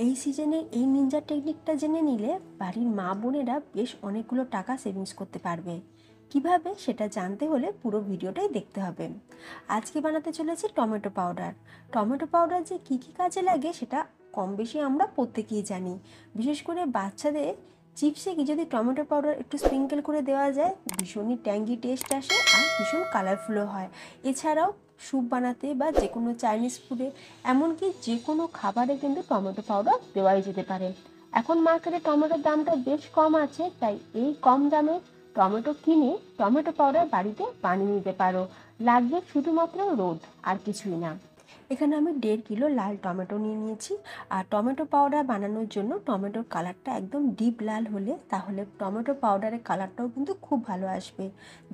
এই সিজনে এই নিনজা টেকনিকটা জেনে নিলে বাড়ির মা বোনেরা বেশ অনেকগুলো টাকা সেভিংস করতে পারবে। কিভাবে সেটা জানতে হলে পুরো ভিডিওটাই দেখতে হবে। আজকে বানাতে চলেছি টমেটো পাউডার। টমেটো পাউডার যে কী কী কাজে লাগে সেটা কম বেশি আমরা প্রত্যেকেই জানি। বিশেষ করে বাচ্চাদের চিপসে কি যদি টমেটো পাউডার একটু স্প্রিঙ্কেল করে দেওয়া যায় ভীষণই ট্যাঙ্গি টেস্ট আসে আর ভীষণ কালারফুলও হয়। এছাড়াও স্যুপ বানাতে বা যে কোনো চাইনিজ ফুডে এমনকি যে কোনো খাবারে কিন্তু টমেটো পাউডার দেওয়াই যেতে পারে। এখন মার্কেটে টমেটোর দামটা বেশ কম আছে, তাই এই কম দামে টমেটো কিনে টমেটো পাউডার বাড়িতে বানিয়ে নিতে পারো। লাগবে শুধুমাত্র রোদ, আর কিছুই না। এখানে আমি 1.5 কিলো লাল টমেটো নিয়ে নিয়েছি। আর টমেটো পাউডার বানানোর জন্য টমেটোর কালারটা একদম ডিপ লাল হলে তাহলে টমেটো পাউডারের কালারটাও কিন্তু খুব ভালো আসবে।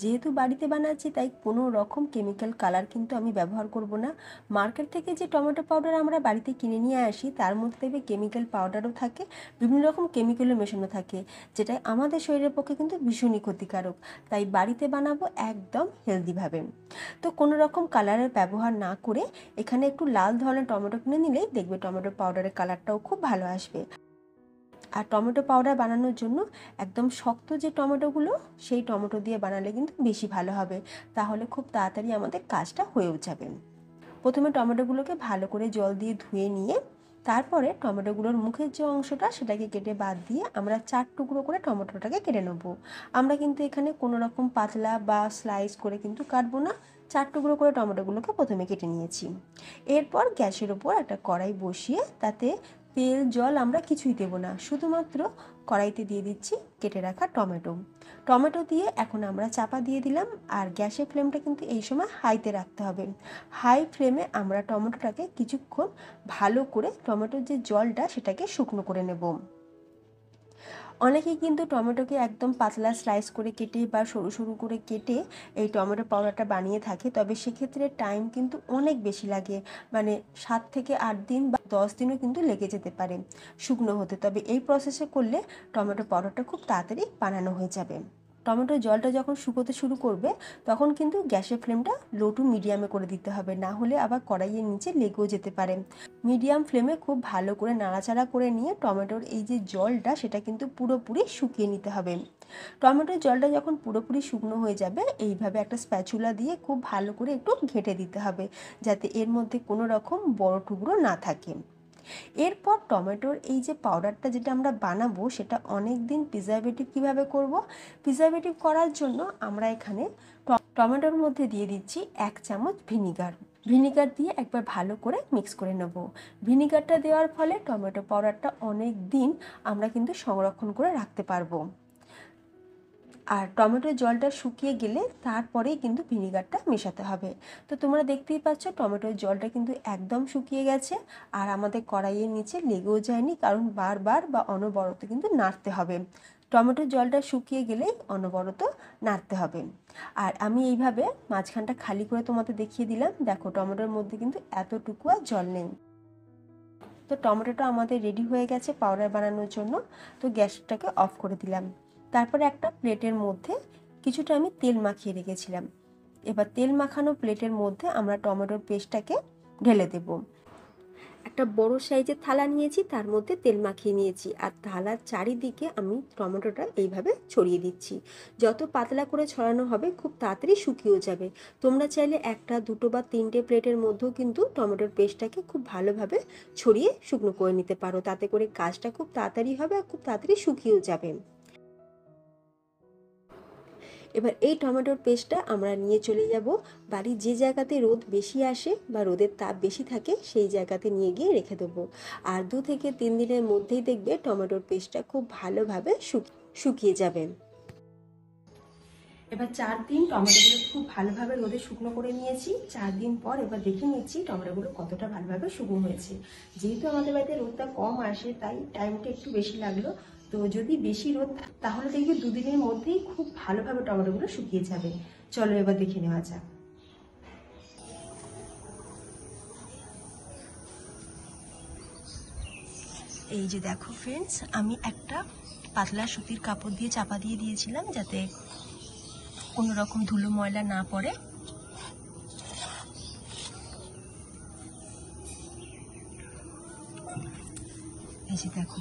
যেহেতু বাড়িতে বানাচ্ছি তাই কোনো রকম কেমিক্যাল কালার কিন্তু আমি ব্যবহার করব না। মার্কেট থেকে যে টমেটো পাউডার আমরা বাড়িতে কিনে নিয়ে আসি তার মধ্যে দেখবে কেমিক্যাল পাউডারও থাকে, বিভিন্ন রকম কেমিক্যালও মেশানো থাকে, যেটা আমাদের শরীরের পক্ষে কিন্তু ভীষণই ক্ষতিকারক। তাই বাড়িতে বানাবো একদম হেলদিভাবে। তো কোনো রকম কালারের ব্যবহার না করে এখানে একটু লাল ধরনের টমেটো কিনে নিলেই দেখবে টমেটো পাউডারের কালারটাও খুব ভালো আসবে। আর টমেটো পাউডার বানানোর জন্য একদম শক্ত যে টমেটোগুলো সেই টমেটো দিয়ে বানালে কিন্তু বেশি ভালো হবে, তাহলে খুব তাড়াতাড়ি আমাদের কাজটা হয়েও যাবে। প্রথমে টমেটোগুলোকে ভালো করে জল দিয়ে ধুয়ে নিয়ে তারপরে টমেটোগুলোর মুখের যে অংশটা সেটাকে কেটে বাদ দিয়ে আমরা 4 টুকরো করে টমেটোটাকে কেটে নেব। আমরা কিন্তু এখানে কোনো রকম পাতলা বা স্লাইস করে কিন্তু কাটবো না, 4 টুকরো করে টমেটোগুলোকে প্রথমে কেটে নিয়েছি। এরপর গ্যাসের ওপর একটা কড়াই বসিয়ে তাতে তেল জল আমরা কিছুই দেবো না, শুধুমাত্র কড়াইতে দিয়ে দিচ্ছি কেটে রাখা টমেটো দিয়ে এখন আমরা চাপা দিয়ে দিলাম। আর গ্যাসের ফ্লেমটা কিন্তু এই সময় হাইতে রাখতে হবে। হাই ফ্লেমে আমরা টমেটোটাকে কিছুক্ষণ ভালো করে টমেটোর যে জলটা সেটাকে শুকনো করে নেব। অনেকেই কিন্তু টমেটোকে একদম পাতলা স্লাইস করে কেটে বা সরু সরু করে কেটে এই টমেটো পাউডারটা বানিয়ে থাকে, তবে সেক্ষেত্রে টাইম কিন্তু অনেক বেশি লাগে, মানে 7 থেকে 8 দিন বা 10 দিনও কিন্তু লেগে যেতে পারে শুকনো হতে। তবে এই প্রসেসে করলে টমেটো পাউডারটা খুব তাড়াতাড়ি বানানো হয়ে যাবে। টমেটোর জলটা যখন শুকোতে শুরু করবে তখন কিন্তু গ্যাসের ফ্লেমটা লো টু মিডিয়ামে করে দিতে হবে, না হলে আবার কড়াইয়ের নিচে লেগেও যেতে পারে। মিডিয়াম ফ্লেমে খুব ভালো করে নাড়াচাড়া করে নিয়ে টমেটোর এই যে জলটা সেটা কিন্তু পুরোপুরি শুকিয়ে নিতে হবে। টমেটোর জলটা যখন পুরোপুরি শুকনো হয়ে যাবে এইভাবে একটা স্প্যাচুলা দিয়ে খুব ভালো করে একটু ঘেঁটে দিতে হবে, যাতে এর মধ্যে কোনো রকম বড় টুকরো না থাকে। এরপর টমেটোর এই যে পাউডারটা যেটা আমরা বানাবো সেটা অনেক দিন প্রিজারভেটিভ কীভাবে করব। প্রিজারভেটিভ করার জন্য আমরা এখানে টমেটোর মধ্যে দিয়ে দিচ্ছি 1 চামচ ভিনিগার দিয়ে একবার ভালো করে মিক্স করে নেব। ভিনিগারটা দেওয়ার ফলে টমেটো পাউডারটা অনেক দিন আমরা কিন্তু সংরক্ষণ করে রাখতে পারবো। আর টমেটোর জলটা শুকিয়ে গেলে তারপরেই কিন্তু ভিনিগারটা মেশাতে হবে। তো তোমরা দেখতেই পাচ্ছ টমেটোর জলটা কিন্তু একদম শুকিয়ে গেছে আর আমাদের কড়াইয়ের নিচে লেগেও যায়নি, কারণ বারবার বা অনবরত কিন্তু নাড়তে হবে। টমেটোর জলটা শুকিয়ে গেলেই অনবরত নাড়তে হবে। আর আমি এইভাবে মাঝখানটা খালি করে তোমাদের দেখিয়ে দিলাম, দেখো টমেটোর মধ্যে কিন্তু এতটুকু আর জল নেই। তো টমেটোটা আমাদের রেডি হয়ে গেছে পাউডার বানানোর জন্য। তো গ্যাসটাকে অফ করে দিলাম। তারপরে একটা প্লেটের মধ্যে কিছুটা আমি তেল মাখিয়ে রেখেছিলাম। এবার তেল মাখানো প্লেটের মধ্যে আমরা টমেটোর পেস্টটাকে ঢেলে দেব। একটা বড় সাইজের থালা নিয়েছি, তার মধ্যে তেল মাখিয়ে নিয়েছি আর থালার চারিদিকে আমি টমেটোটা এইভাবে ছড়িয়ে দিচ্ছি। যত পাতলা করে ছড়ানো হবে খুব তাড়াতাড়ি শুকিয়েও যাবে। তোমরা চাইলে 1, 2 বা 3টে প্লেটের মধ্যেও কিন্তু টমেটোর পেস্টটাকে খুব ভালোভাবে ছড়িয়ে শুকনো করে নিতে পারো, তাতে করে কাজটা খুব তাড়াতাড়ি হবে আর খুব তাড়াতাড়ি শুকিয়েও যাবে। এবার এই টমেটোর পেস্টটা আমরা নিয়ে চলে যাব বাড়ির যে জায়গাতে রোদ বেশি আসে বা রোদের তাপ বেশি থাকে সেই জায়গাতে নিয়ে গিয়ে রেখে দেবো। আর 2 থেকে 3 দিনের মধ্যেই দেখবে টমেটোর পেস্টটা খুব ভালোভাবে শুকিয়ে যাবে। এবার 4 দিন টমেটোগুলো খুব ভালোভাবে রোদে শুকনো করে নিয়েছি। 4 দিন পর এবার দেখে নিচ্ছি টমেটোগুলো কতটা ভালোভাবে শুকনো হয়েছে। যেহেতু আমাদের বাড়িতে রোদটা কম আসে তাই টাইমটা একটু বেশি লাগলো। তো যদি বেশি রোদ তাহলে দেখবে 2 দিনের মধ্যেই খুব ভালোভাবে টমেটোগুলো শুকিয়ে যাবে। চলো এবার দেখে নেওয়া যাক। এই যে দেখো ফ্রেন্ডস, আমি একটা পাতলা সুতির কাপড় দিয়ে চাপা দিয়ে দিয়েছিলাম যাতে কোনো রকম ধুলো ময়লা না পড়ে। যে দেখো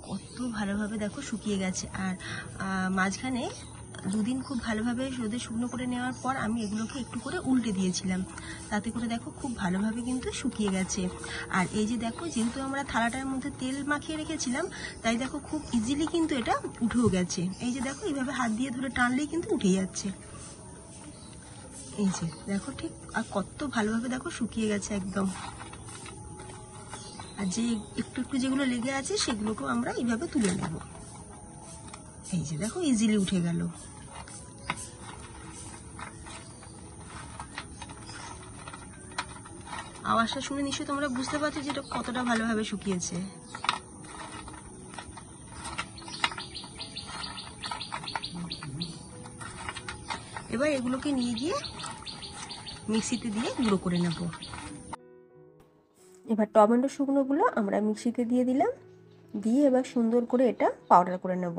কত ভালোভাবে দেখো শুকিয়ে গেছে। আর মাঝখানে দুদিন খুব ভালোভাবে রোদে শুকনো করে নেওয়ার পর আমি এগুলোকে একটু করে উল্টে দিয়েছিলাম, তাতে করে দেখো খুব ভালোভাবে কিন্তু শুকিয়ে গেছে। আর এই যে দেখো, যেহেতু আমরা থালাটার মধ্যে তেল মাখিয়ে রেখেছিলাম, তাই দেখো খুব ইজিলি কিন্তু এটা উঠেও গেছে। এই যে দেখো, এইভাবে হাত দিয়ে ধরে টানলেই কিন্তু উঠে যাচ্ছে। এই যে দেখো, ঠিক আর কত ভালোভাবে দেখো শুকিয়ে গেছে একদম। আর যে একটু একটু যেগুলো লেগে আছে সেগুলোকেও আমরা এইভাবে তুলে নেব। এই যে দেখো, ইজিলি উঠে গেল। আওয়াজটা শুনে নিশ্চয়ই তোমরা বুঝতে পারছো যে এটা কতটা ভালোভাবে শুকিয়েছে। এবার এগুলোকে নিয়ে গিয়ে মিক্সিতে দিয়ে গুঁড়ো করে নেব। এবার টমেটো শুকনোগুলো আমরা মিক্সিতে দিয়ে দিলাম, দিয়ে এবার সুন্দর করে এটা পাউডার করে নেব।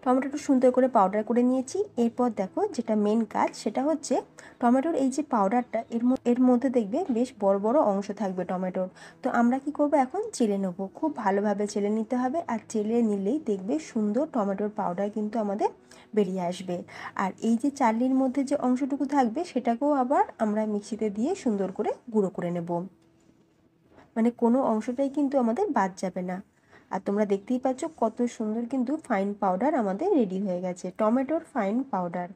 টমেটোটা সুন্দর করে পাউডার করে নিয়েছি। এরপর দেখো, যেটা মেন কাজ সেটা হচ্ছে টমেটোর এই যে পাউডারটা, এর মধ্যে দেখবে বেশ বড় বড় অংশ থাকবে টমেটোর। তো আমরা কি করব, এখন চেলে নেব। খুব ভালোভাবে চেলে নিতে হবে, আর চেলে নিলেই দেখবে সুন্দর টমেটোর পাউডার কিন্তু আমাদের বেরিয়ে আসবে। আর এই যে চালনির মধ্যে যে অংশটুকু থাকবে সেটাকেও আবার আমরা মিক্সিতে দিয়ে সুন্দর করে গুঁড়ো করে নেব, মানে কোনো অংশটাই কিন্তু আমাদের বাদ যাবে না। আর তোমরা দেখতেই পাচ্ছ কত সুন্দর কিন্তু ফাইন পাউডার আমাদের রেডি হয়ে গেছে, টমেটোর ফাইন পাউডার।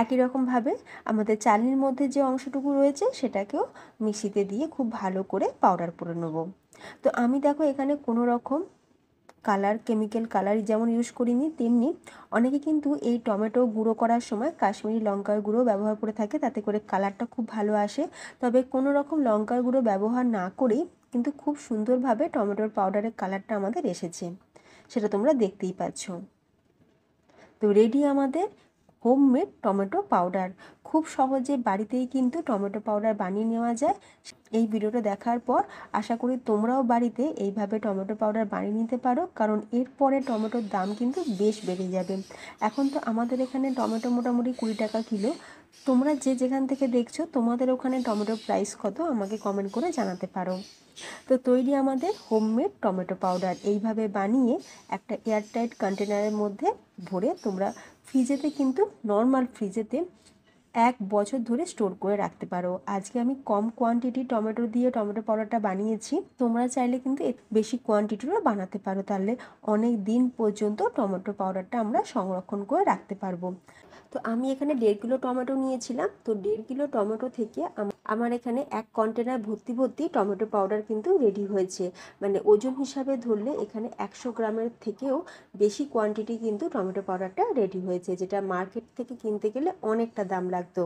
একই রকমভাবে আমাদের চালনির মধ্যে যে অংশটুকু রয়েছে সেটাকেও মিক্সিতে দিয়ে খুব ভালো করে পাউডার করে নেব। তো আমি দেখো এখানে কোনো রকম কালার, কেমিক্যাল কালার যেমন ইউজ করিনি, তেমনি অনেকে কিন্তু এই টমেটো গুঁড়ো করার সময় কাশ্মীরি লঙ্কার গুঁড়ো ব্যবহার করে থাকে, তাতে করে কালারটা খুব ভালো আসে। তবে কোনো রকম লঙ্কার গুঁড়ো ব্যবহার না করেই কিন্তু খুব সুন্দরভাবে টমেটোর পাউডারের কালারটা আমাদের এসেছে, সেটা তোমরা দেখতেই পাচ্ছ। তো রেডি আমাদের হোমমেড টমেটো পাউডার। খুব সহজে বাড়িতেই কিন্তু টমেটো পাউডার বানিয়ে নেওয়া যায়। এই ভিডিওটা দেখার পর আশা করি তোমরাও বাড়িতে এইভাবে টমেটো পাউডার বানিয়ে নিতে পারো, কারণ এরপরে টমেটোর দাম কিন্তু বেশ বেড়ে যাবে। এখন তো আমাদের এখানে টমেটো মোটামুটি 20 টাকা কিলো। তোমরা যে যেখান থেকে দেখছো তোমাদের ওখানে টমেটোর প্রাইস কত আমাকে কমেন্ট করে জানাতে পারো। তো তৈরি আমাদের হোমমেড টমেটো পাউডার। এইভাবে বানিয়ে একটা এয়ারটাইট কন্টেনারের মধ্যে ভরে তোমরা ফ্রিজেতে, কিন্তু নর্মাল ফ্রিজেতে 1 বছর ধরে স্টোর করে রাখতে পারো। আজকে আমি কম কোয়ান্টিটি টমেটো দিয়ে টমেটো পাউডারটা বানিয়েছি, তোমরা চাইলে কিন্তু বেশি কোয়ান্টিটিরও বানাতে পারো, তাহলে অনেক দিন পর্যন্ত টমেটো পাউডারটা আমরা সংরক্ষণ করে রাখতে পারবো। তো আমি এখানে 1.5 কিলো টমেটো নিয়েছিলাম। তো 1.5 কিলো টমেটো থেকে আমার এখানে 1 কন্টেনার ভর্তি ভর্তি টমেটো পাউডার কিন্তু রেডি হয়েছে। মানে ওজন হিসাবে ধরলে এখানে 100 গ্রামের থেকেও বেশি কোয়ান্টিটি কিন্তু টমেটো পাউডারটা রেডি হয়েছে, যেটা মার্কেট থেকে কিনতে গেলে অনেকটা দাম লাগতো।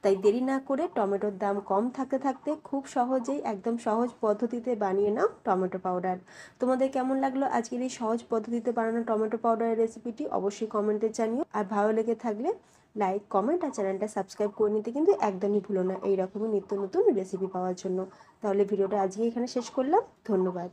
তাই দেরি না করে টমেটোর দাম কম থাকতে থাকতে খুব সহজেই একদম সহজ পদ্ধতিতে বানিয়ে নাও টমেটো পাউডার। তোমাদের কেমন লাগলো আজকের এই সহজ পদ্ধতিতে বানানো টমেটো পাউডারের রেসিপিটি অবশ্যই কমেন্টে জানিও। আর ভালো লেগে থাকলে লাইক, কমেন্ট আর চ্যানেলটা সাবস্ক্রাইব করে নিতে কিন্তু একদমই ভুলো না, এইরকমই নিত্য নতুন রেসিপি পাওয়ার জন্য। তাহলে ভিডিওটা আজকে এখানে শেষ করলাম। ধন্যবাদ।